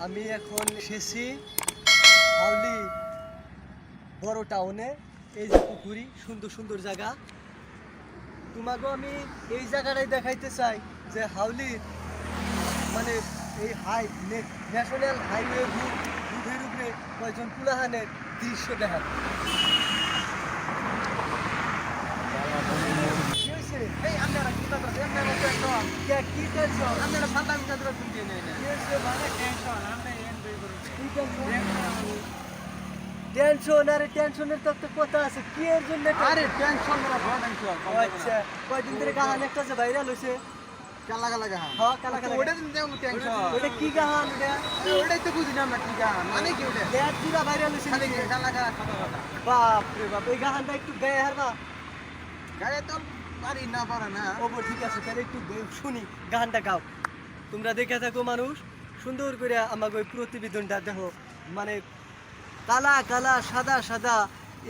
আমি এখন এসেছি হাউলি বড় টাউনে। এই যে পুকুরি, সুন্দর সুন্দর জায়গা। তোমাকেও আমি এই জায়গাটাই দেখাইতে চাই যে হাউলির মানে এই ন্যাশনাল হাইওয়ে বুধের উপরে কয়েকজন পুলাহানের দৃশ্য দেখান। টেনশন, আরে টেনশনের তো একটা কথা আছে, কি এর জন্য? আরে টেনশন না, বড় টেনশন। আচ্ছা, কয়দিন ধরে গাহান একটা যে ভাইরাল হইছে, কালা কালা গান। হ্যাঁ কালা কালা। ওটা দিন দেও টেনশন। ওটা কি গাহান? ওটাই তো বুঝি না আমরা কি গান। মানে কি ওটা? দেড় দিনা ভাইরাল হইছে খালি নাকি? কালা কালা কথা কথা। বাপ রে বাপ, এই গাহানটা একটু গায়ে হারবা? গায়ে তো পারি না পারে না। ও ঠিক আছে, তাহলে একটু শুনি, গানটা গাও। তোমরা দেখে থাকো মানুষ, সুন্দর করে আমাকে ওই প্রতিবেদনটা দেখো। মানে কালা কালা সাদা সাদা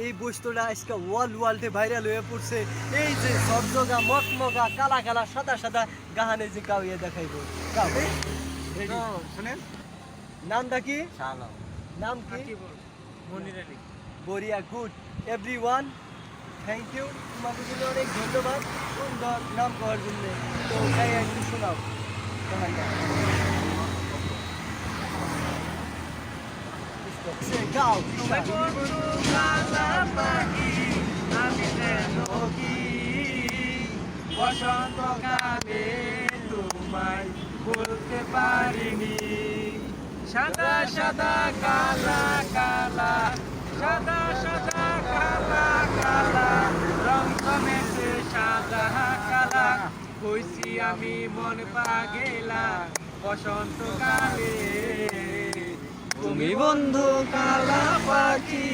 এই বস্তুটা আজকে ওয়ার্ল্ডে ভাইরাল হয়ে পড়ছে। এই যে ঝকঝকা মকমকা কালা কালা সাদা সাদা গাহানে যে গাও ইয়ে দেখাইবো। গাও তো শুনেন, নামটা কি? শালো। নাম কি? মনির আলী। বরিয়া, গুড এভরিওয়ান, থ্যাংক ইউ। তোমাদের জন্য অনেক ধন্যবাদ সুন্দর নাম করার জন্য। তো তাই একটু শোনাও গানটা। গাও বসন্ত কালে তোমায় বলতে পারিনি, সাদা সাদা কালা কালা, সাদা সাদা কালা কালা, রং কমেছে সাদা কালা, কইছি আমি মন পাগেলা বসন্ত কালে। তুমি বন্ধু কালা পাখি,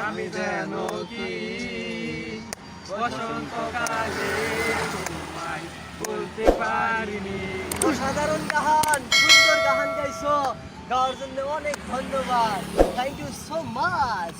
আমি যেন কি বসন্ত কালে তোমায় বলতে পারিনি। অসাধারণ গাহান, সুন্দর গাহান গাইছো। গাওয়ার জন্য অনেক ধন্যবাদ, থ্যাংক ইউ সো মাচ।